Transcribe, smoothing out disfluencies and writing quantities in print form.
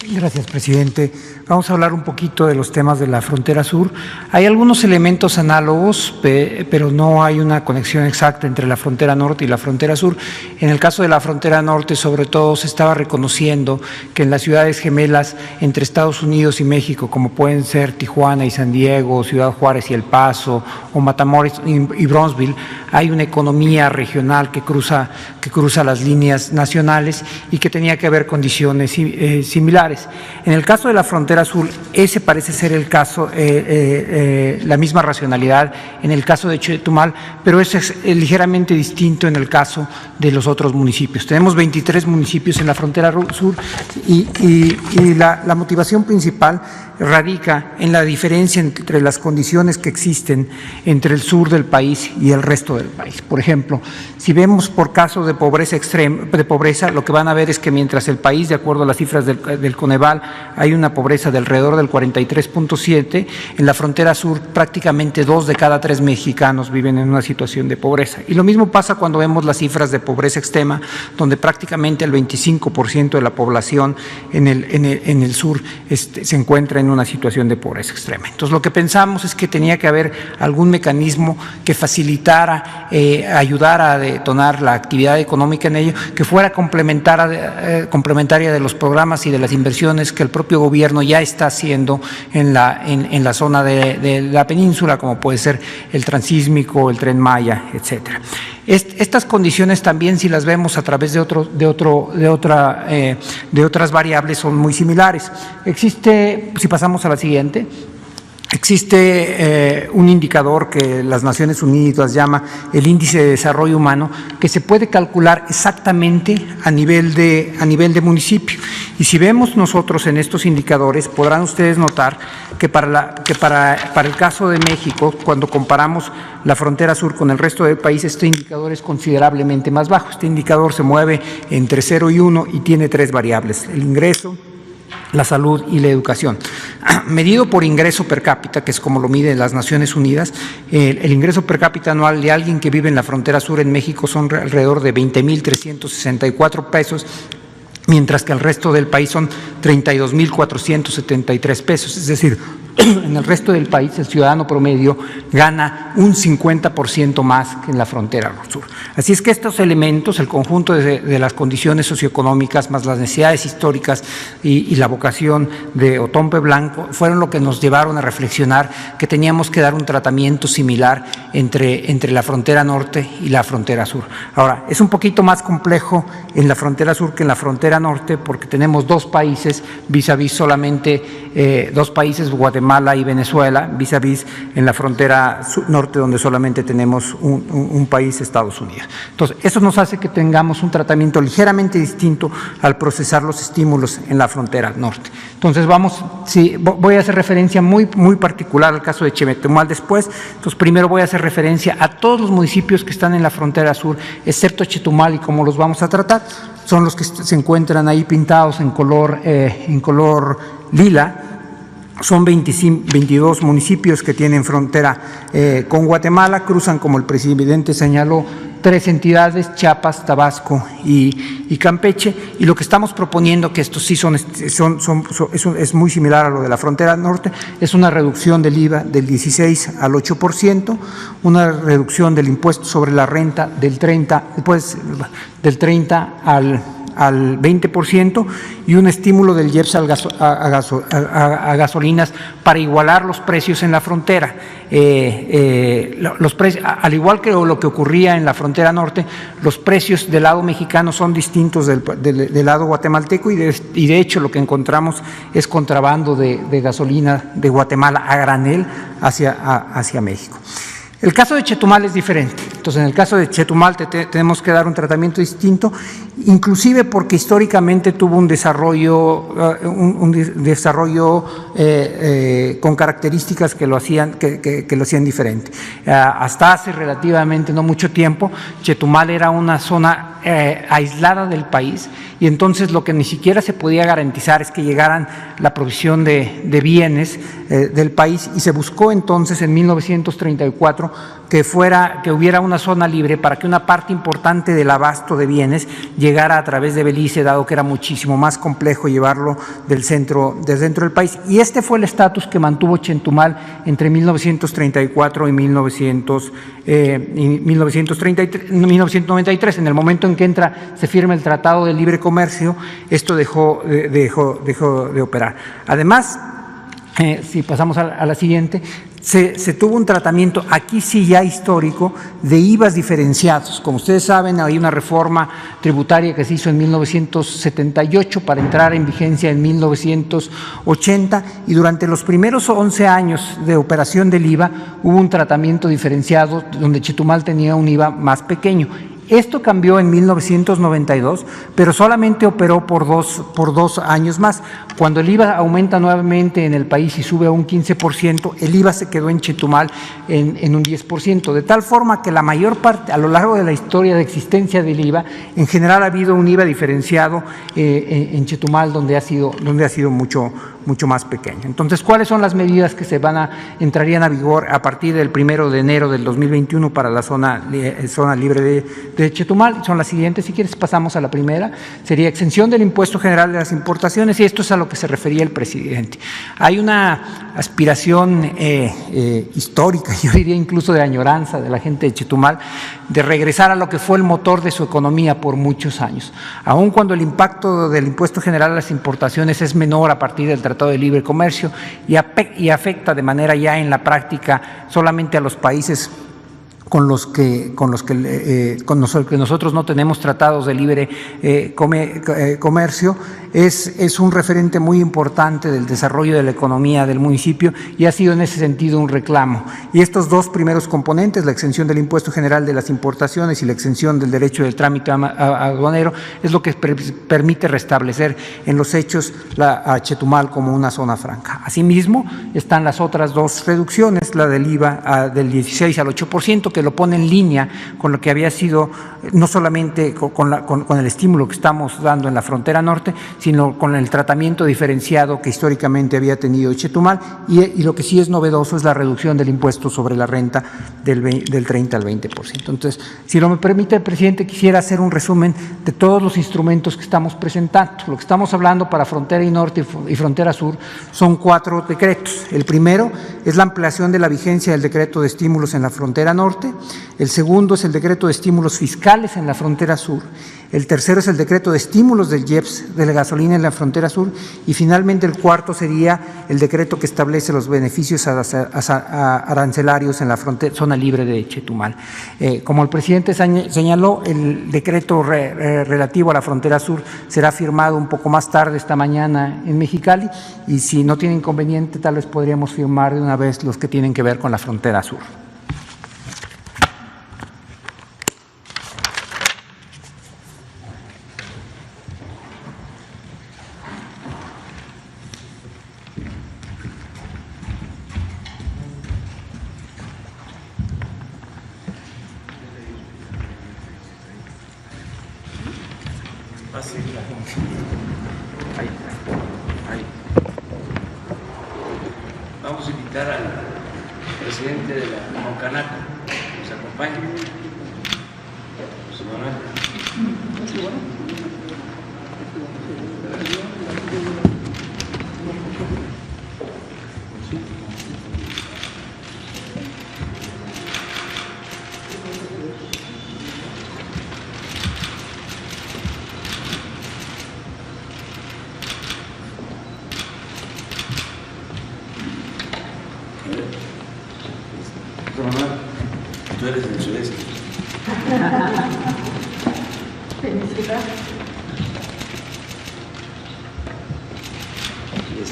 Gracias, presidente. Vamos a hablar un poquito de los temas de la frontera sur. Hay algunos elementos análogos, pero no hay una conexión exacta entre la frontera norte y la frontera sur. En el caso de la frontera norte, sobre todo, se estaba reconociendo que en las ciudades gemelas entre Estados Unidos y México, como pueden ser Tijuana y San Diego, Ciudad Juárez y El Paso, o Matamoros y Bronzeville, hay una economía regional que cruza las líneas nacionales y que tenía que haber condiciones similares. En el caso de la frontera sur, ese parece ser el caso, la misma racionalidad en el caso de Chetumal, pero ese es ligeramente distinto en el caso de los otros municipios. Tenemos 23 municipios en la frontera sur y la motivación principal radica en la diferencia entre las condiciones que existen entre el sur del país y el resto del país. Por ejemplo, si vemos por caso de pobreza extrema, lo que van a ver es que mientras el país, de acuerdo a las cifras del Coneval, hay una pobreza de alrededor del 43.7, en la frontera sur prácticamente 2 de cada 3 mexicanos viven en una situación de pobreza. Y lo mismo pasa cuando vemos las cifras de pobreza extrema, donde prácticamente el 25% de la población en el sur se encuentra en una situación de pobreza extrema. Entonces, lo que pensamos es que tenía que haber algún mecanismo que facilitara, ayudara a detonar la actividad económica en ello, que fuera complementaria de los programas y de las inversiones que el propio gobierno ya está haciendo en la zona de la península, como puede ser el Transísmico, el Tren Maya, etcétera. Estas condiciones también, si las vemos a través de otras variables, son muy similares. Existe, si pasamos a la siguiente, existe un indicador que las Naciones Unidas llama el Índice de Desarrollo Humano, que se puede calcular exactamente a nivel de municipio. Y si vemos nosotros en estos indicadores, podrán ustedes notar que para el caso de México, cuando comparamos la frontera sur con el resto del país, este indicador es considerablemente más bajo. Este indicador se mueve entre 0 y 1 y tiene 3 variables: el ingreso, la salud y la educación. Medido por ingreso per cápita, que es como lo miden las Naciones Unidas, el ingreso per cápita anual de alguien que vive en la frontera sur en México son alrededor de 20,364 pesos, mientras que el resto del país son 32,473 pesos, es decir, en el resto del país el ciudadano promedio gana un 50% más que en la frontera sur. Así es que estos elementos, el conjunto de las condiciones socioeconómicas más las necesidades históricas y la vocación de Otompe Blanco, fueron lo que nos llevaron a reflexionar que teníamos que dar un tratamiento similar entre la frontera norte y la frontera sur. Ahora, es un poquito más complejo en la frontera sur que en la frontera norte, porque tenemos 2 países vis a vis solamente 2 países, Guatemala y Venezuela, vis a vis en la frontera norte, donde solamente tenemos un país, Estados Unidos. Entonces, eso nos hace que tengamos un tratamiento ligeramente distinto al procesar los estímulos en la frontera norte. Entonces, voy a hacer referencia muy particular al caso de Chetumal después. Entonces, primero voy a hacer referencia a todos los municipios que están en la frontera sur, excepto Chetumal, y cómo los vamos a tratar. Son los que se encuentran ahí pintados en color lila. Son 22 municipios que tienen frontera con Guatemala, cruzan, como el presidente señaló, 3 entidades: Chiapas, Tabasco y Campeche, y lo que estamos proponiendo, que estos sí es muy similar a lo de la frontera norte, es una reducción del IVA del 16 al 8%, una reducción del impuesto sobre la renta del 30 al 20% y un estímulo del IEPS a gasolinas para igualar los precios en la frontera. Los precios, al igual que lo que ocurría en la frontera norte, los precios del lado mexicano son distintos del lado guatemalteco, y de hecho lo que encontramos es contrabando de gasolina de Guatemala a granel hacia México. El caso de Chetumal es diferente. Entonces, en el caso de Chetumal tenemos que dar un tratamiento distinto, inclusive porque históricamente tuvo un desarrollo con características que lo hacían diferente. Hasta hace relativamente no mucho tiempo, Chetumal era una zona aislada del país, y entonces lo que ni siquiera se podía garantizar es que llegaran la provisión de bienes del país, y se buscó entonces en 1934 que hubiera una zona libre para que una parte importante del abasto de bienes llegara a través de Belice, dado que era muchísimo más complejo llevarlo del centro del país. Y este fue el estatus que mantuvo Chetumal entre 1934 y 1993. En el momento en que se firma el Tratado de Libre Comercio, esto dejó de operar. Además, si pasamos a la siguiente, se tuvo un tratamiento, aquí sí ya histórico, de IVAs diferenciados. Como ustedes saben, hay una reforma tributaria que se hizo en 1978 para entrar en vigencia en 1980, y durante los primeros 11 años de operación del IVA hubo un tratamiento diferenciado donde Chetumal tenía un IVA más pequeño. Esto cambió en 1992, pero solamente operó por dos años más. Cuando el IVA aumenta nuevamente en el país y sube a un 15%, el IVA se quedó en Chetumal en un 10%, de tal forma que la mayor parte, a lo largo de la historia de existencia del IVA, en general ha habido un IVA diferenciado en Chetumal, donde ha sido mucho más pequeño. Entonces, ¿cuáles son las medidas que entrarían a vigor a partir del 1 de enero del 2021 para la zona libre de Chetumal? Son las siguientes. Si quieres pasamos a la primera. Sería exención del impuesto general de las importaciones, y esto es a lo que se refería el presidente. Hay una aspiración histórica, yo diría incluso de añoranza de la gente de Chetumal, de regresar a lo que fue el motor de su economía por muchos años. Aun cuando el impacto del impuesto general a las importaciones es menor a partir del Tratado de Libre Comercio y afecta de manera ya en la práctica solamente a los países con los que nosotros no tenemos tratados de libre comercio, es un referente muy importante del desarrollo de la economía del municipio, y ha sido en ese sentido un reclamo. Y estos dos primeros componentes, la exención del impuesto general de las importaciones y la exención del derecho del trámite aduanero, es lo que permite restablecer en los hechos a Chetumal como una zona franca. Asimismo, están las otras dos reducciones, la del IVA del 16 al 8%, que lo pone en línea con lo que había sido, no solamente con el estímulo que estamos dando en la frontera norte, sino con el tratamiento diferenciado que históricamente había tenido Chetumal, y lo que sí es novedoso es la reducción del impuesto sobre la renta del 30 al 20%. Entonces, si lo me permite el presidente, quisiera hacer un resumen de todos los instrumentos que estamos presentando. Lo que estamos hablando para frontera norte y frontera sur son 4 decretos. El primero es la ampliación de la vigencia del decreto de estímulos en la frontera norte. El segundo es el decreto de estímulos fiscales en la frontera sur. El tercero es el decreto de estímulos del IEPS de la gasolina en la frontera sur, y finalmente el cuarto sería el decreto que establece los beneficios arancelarios en la zona libre de Chetumal. Como el presidente señaló, el decreto relativo a la frontera sur será firmado un poco más tarde esta mañana en Mexicali, y si no tiene inconveniente tal vez podríamos firmar de una vez los que tienen que ver con la frontera sur. Vamos a invitar al presidente de la Concanaco que nos acompañe, José Manuel. Tú eres del sureste. Península. Yes.